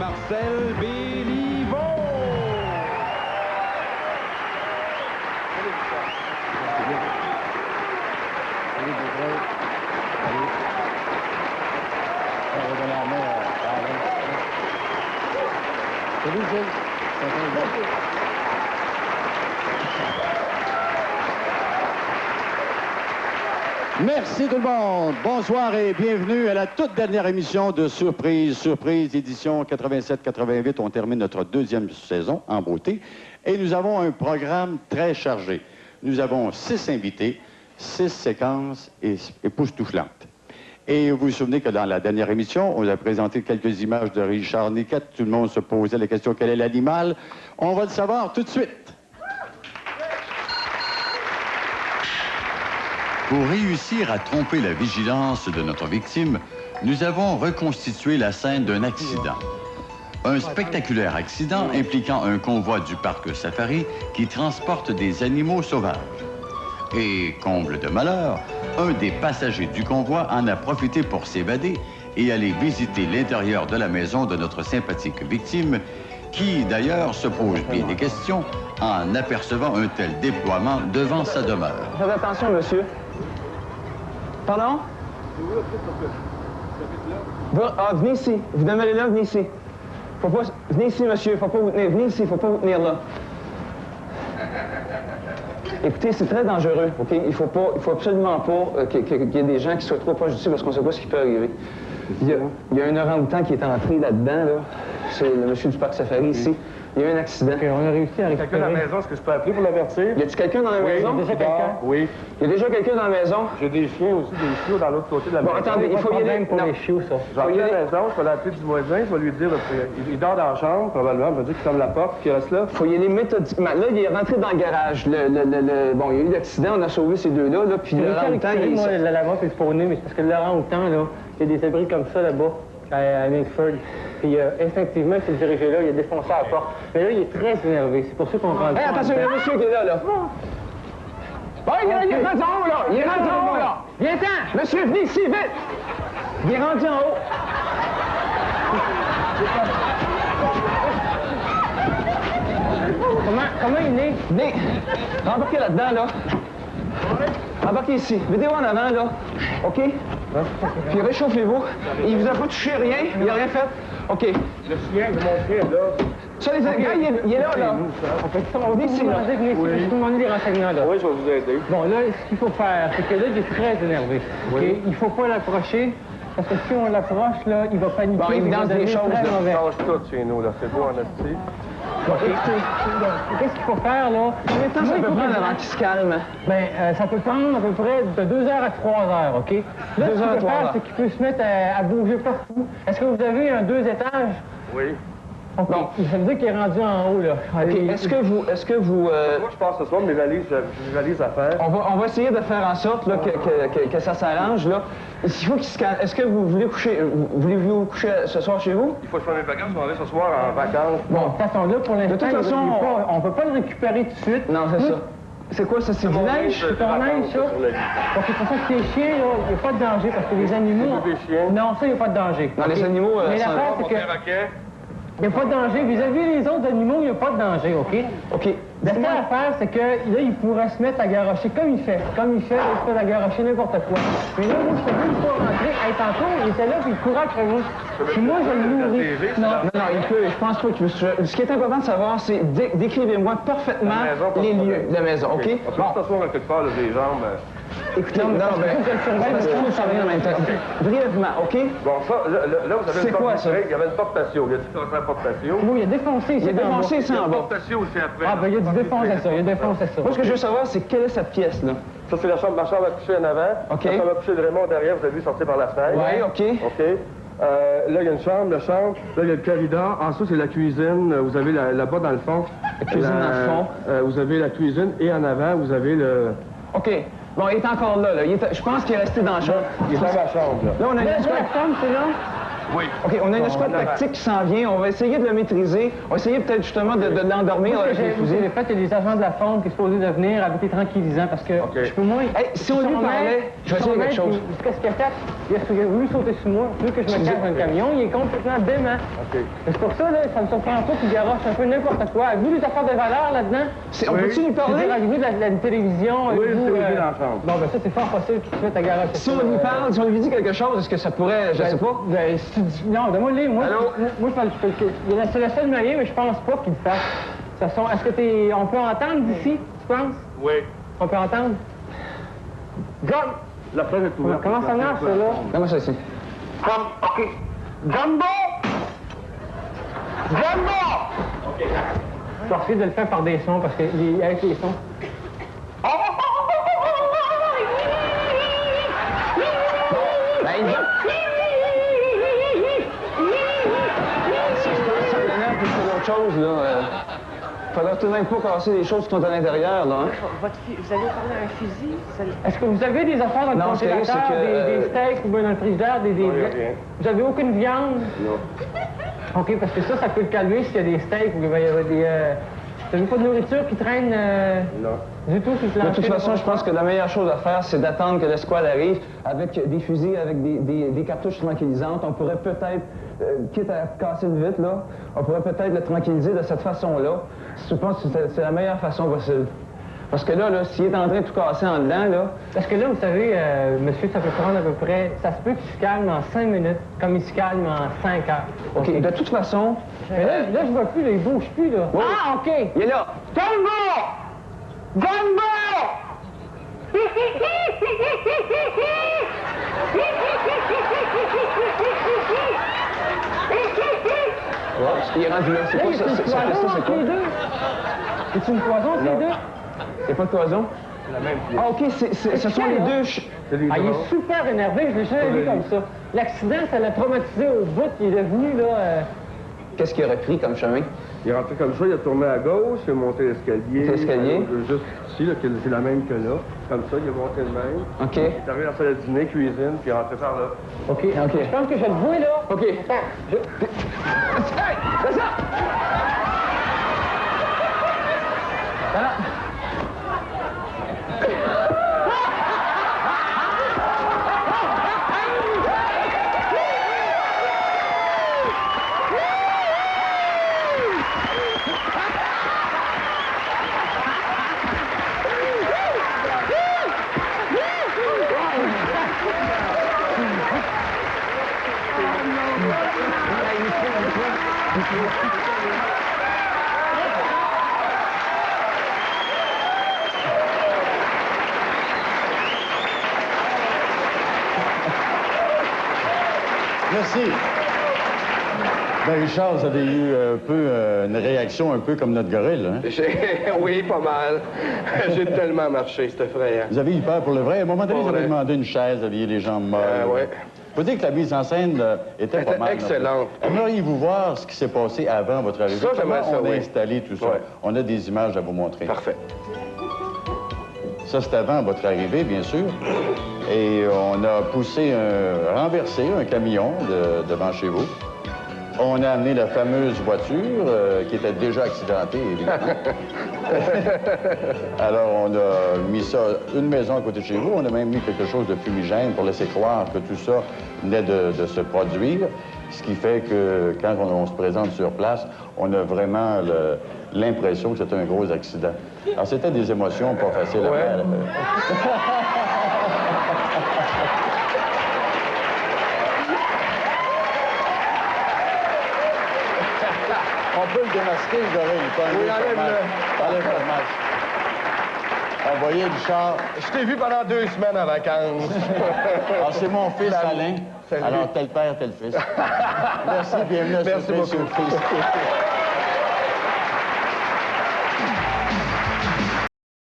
Marcel Béliveau. Merci tout le monde. Bonsoir et bienvenue à la toute dernière émission de Surprise, édition 87-88. On termine notre deuxième saison en beauté et nous avons un programme très chargé. Nous avons 6 invités, 6 séquences époustouflantes. Et vous vous souvenez que dans la dernière émission, on a présenté quelques images de Richard Niquette. Tout le monde se posait la question, quel est l'animal? On va le savoir tout de suite. Pour réussir à tromper la vigilance de notre victime, nous avons reconstitué la scène d'un accident. Un spectaculaire accident impliquant un convoi du parc Safari qui transporte des animaux sauvages. Et, comble de malheur, un des passagers du convoi en a profité pour s'évader et aller visiter l'intérieur de la maison de notre sympathique victime, qui, d'ailleurs, se pose bien des questions en apercevant un tel déploiement devant sa demeure. Faites attention, monsieur. Pardon? Venez ici. Vous demeurez là, venez ici. Faut pas... Venez ici, monsieur. Faut pas vous tenir. Venez ici, faut pas vous tenir là. Écoutez, c'est très dangereux, OK? Il faut absolument pas qu'il y ait des gens qui soient trop proches d'ici parce qu'on ne sait pas ce qui peut arriver. Il y a un orang-outan qui est entré là-dedans, là. C'est le monsieur du parc Safari ici. Il y a eu un accident. Okay, on a réussi à récupérer. Quelqu'un dans la maison, est-ce que je peux appeler pour l'avertir? Y a-t-il quelqu'un dans la maison? Il y a déjà quelqu'un? Oui. Il y a déjà quelqu'un dans la maison? J'ai des chiens aussi, des chiots dans l'autre côté de la maison. Bon, attendez, il faut y aller. Pour les chiots, ça. Je vais à la maison, je vais l'appeler du voisin, je vais lui dire, il dort dans la chambre, probablement, il va dire qu'il ferme la porte, qu'il reste là. Faut y aller méthodiquement. Là, il est rentré dans le garage. Bon, il y a eu l'accident, on a sauvé ces deux-là, là, puis le orang-outan, il... Moi, la lama, c'est spawné, mais c'est parce que le orang-outan, là, il y a des abris comme ça, là-bas, à Milford. Puis, instinctivement, il s'est dirigé là, il a défoncé la porte. Mais là, il est très énervé. C'est pour ça qu'on rentre. Hé, attention, il y a un monsieur qui est là, là. Bon, il est rendu en haut, là. Il est rendu en haut, là. Viens-t'en. Monsieur, venez ici, vite. Il est rendu en haut. Comment il est? Venez. Rembarquez là-dedans, là. Embarquez ici. Mettez-vous en avant, là. OK? Puis réchauffez-vous. Il vous a pas touché rien? Il a rien fait? OK. Le chien, mon chien, là. Ça, les gars, il est là, là. On peut ici, là. Je peux demander des renseignements, là. Oui, je vais vous aider. Bon, là, ce qu'il faut faire, c'est que là, il est très énervé. OK? Il ne faut pas l'approcher. Parce que si on l'approche, là, il va paniquer. Bon, il lance des choses, là. On change tout chez nous, là. C'est beau, en esti. Bon, qu'est-ce qu'il faut faire, là? Combien de temps ça peut prendre avant qu'il se calme? Bien, ça peut prendre à peu près de 2 heures à 3 heures, OK? Là, ce qu'il peut faire, c'est qu'il peut se mettre à bouger partout. Est-ce que vous avez un 2 étages? Oui. OK. Bon. Ça veut dire qu'il est rendu en haut, là. OK. Est-ce que vous... Moi, je pars ce soir, mes valises à faire. On va essayer de faire en sorte là, que ça s'arrange, là. Il faut qu'il se calme. Est-ce que vous voulez coucher... Voulez-vous coucher ce soir chez vous? Il faut que je prenne mes bagages, on va aller ce soir en vacances. Bon, de toute façon, là, pour l'instant, de toute façon, on peut pas le récupérer tout de suite. Non, c'est ça. C'est quoi, ça? C'est du neige? C'est ton linge, ça? Donc, c'est pour ça que les chiens, là, il n'y a pas de danger, parce que les animaux... Des chiens? Non, ça, il n'y a pas de danger. Non, les animaux... Mais l'affaire, c'est que... Il n'y a pas de danger. Vis-à-vis les autres animaux, il n'y a pas de danger, OK? OK. La seule affaire, c'est que là, il pourrait se mettre à garrocher comme il fait. Comme il fait, il se met à garrocher n'importe quoi. Mais là, moi, je peux même pas rentrer. Hey, tantôt, il était là, puis il courait après moi. Puis moi, je le nourris. Non, il peut. Je pense pas qu'il peut. Ce qui est important de savoir, c'est décrivez-moi parfaitement les lieux de la maison, OK? Bon, de toute façon, quelque part, des jambes... Écoutez, non, ben, parce qu'il faut surveiller en même temps. Brièvement, OK? Bon, ça, là, vous avez c'est quoi, ça? Il y avait une porte patio. Il y a dit que c'était une porte patio. Oui, il a défoncé ici. Il a défoncé ici en bas. Porte patio aussi après. Ah, ben, il a défoncé ça. Il a défoncé ça. Moi, ce que je veux savoir, c'est quelle est cette pièce-là? Ça, c'est ma chambre à coucher en avant. OK. La chambre à coucher de Raymond derrière, vous avez vu sortir par la fenêtre. Oui, OK. OK. Là, il y a une chambre, la chambre. Là, il y a le corridor. En dessous, c'est la cuisine. Vous avez là-bas, dans le fond. La cuisine dans le fond. Vous avez la cuisine et en avant, vous avez le... OK. Bon, il est encore là. Je pense qu'il est resté dans la chambre. Il est dans ma chambre, là. Là, on a... La chambre, c'est là? Oui. OK, on a une escouade tactique qui s'en vient. On va essayer de le maîtriser. On va essayer peut-être justement de l'endormir. Moi, ce que j'ai fait, il y a des agents de la faune qui sont supposés de venir avec des tranquillisants parce que je peux moins... Hey, si on lui parlait, je vais dire quelque chose. Qu'est-ce qu'il a fait? Il a voulu sauter sur moi. Il veut que je me cache dans le camion. Il est complètement dément. C'est pour ça, là, ça me surprend pas qu'il garoche un peu n'importe quoi. Avez-vous des affaires de valeur là-dedans? On peut-tu lui parler? Avez-vous de la télévision? Oui, avez-vous, c'est dans la chambre. Bon, ben ça, c'est fort possible qu'il se mette à garocher. Si on lui parle, si on lui dit quelque chose, est-ce que ça pourrait, je sais pas? Ben, si tu dis... Non, donne-moi le livre. Moi, je peux... C'est le seul moyen, mais je pense pas qu'il le fasse. De toute façon, est-ce que on peut entendre d'ici, tu penses? Oui. On peut entendre? John! La presse est ouverte. Comment ça marche, ça, là? Comment ça ici? OK. Jumbo! Jumbo! OK. Je vais essayer de le faire par des sons, parce que avec les sons... Chose, là. Faudrait tout de même pas casser les choses qui sont à l'intérieur, là. Hein? Vous allez parler à un fusil? Est-ce que vous avez des affaires dans le congélateur, des steaks ou bien dans le frigidaire, Vous avez aucune viande? Non. OK, parce que ça peut le calmer s'il y a des steaks ou il va y avoir des... Vous n'avez pas de nourriture qui traîne Non. du tout sur le plancher? De toute façon, je pense que la meilleure chose à faire, c'est d'attendre que l'escouade arrive avec des fusils, avec des cartouches tranquillisantes. On pourrait peut-être, quitte à casser une vitre, là, on pourrait peut-être le tranquilliser de cette façon-là. Je pense que c'est la meilleure façon possible. Parce que là, s'il est en train de tout casser en dedans, là... Parce que là, vous savez, monsieur, ça peut prendre à peu près... Ça se peut qu'il se calme en 5 minutes, comme il se calme en 5 heures. OK, de toute façon... Mais là, je vois plus, là, il bouge plus, là. Oui. Ah, OK! Il est là! Jumbo! Jumbo! Il est rendu là. C'est quoi ça? C'est quoi? C'est une poison entre les deux? C'est pas de poison? La même pièce. Ah, OK, ce sont les deux... Ah, il est super énervé, je l'ai jamais vu comme ça. L'accident, ça l'a traumatisé au bout, il est devenu, là... Qu'est-ce qu'il aurait pris comme chemin? Il est rentré comme ça, il a tourné à gauche, il a monté l'escalier. L'escalier? Juste ici, là, c'est la même que là. Comme ça, il a monté le même. OK. Il est arrivé dans la salle de dîner, cuisine, puis il est rentré par là. OK. Je pense que je le vois, là. OK. Attends, Hey! Fais ça! Voilà. Merci. Ben Richard, vous avez eu un peu une réaction un peu comme notre gorille, hein? Oui, pas mal. J'ai tellement marché, c'était effrayant. Vous avez eu peur pour le vrai. À un moment donné, vous avez demandé une chaise, vous aviez les jambes molles. Oui. Faut dire que la mise en scène était pas mal. Excellente. Aimeriez-vous voir ce qui s'est passé avant votre arrivée? Ça, j'aimerais Comment ça, on a oui. installé tout ça? Ouais. On a des images à vous montrer. Parfait. Ça, c'est avant votre arrivée, bien sûr. Et on a renversé un camion devant chez vous. On a amené la fameuse voiture qui était déjà accidentée, évidemment. Alors, on a mis ça, une maison à côté de chez vous. On a même mis quelque chose de fumigène pour laisser croire que tout ça venait de se produire. Ce qui fait que quand on se présente sur place, on a vraiment l'impression que c'était un gros accident. Alors, c'était des émotions pas faciles à faire. On peut le démasquer, le gorille. Oui, enlève-le. Enlève le masque. Envoyez Richard. Je t'ai vu pendant 2 semaines en vacances. Alors, c'est mon fils Alain. Salut. Alors, tel père, tel fils. Merci, bienvenue à Merci Surprise, beaucoup. Surprise.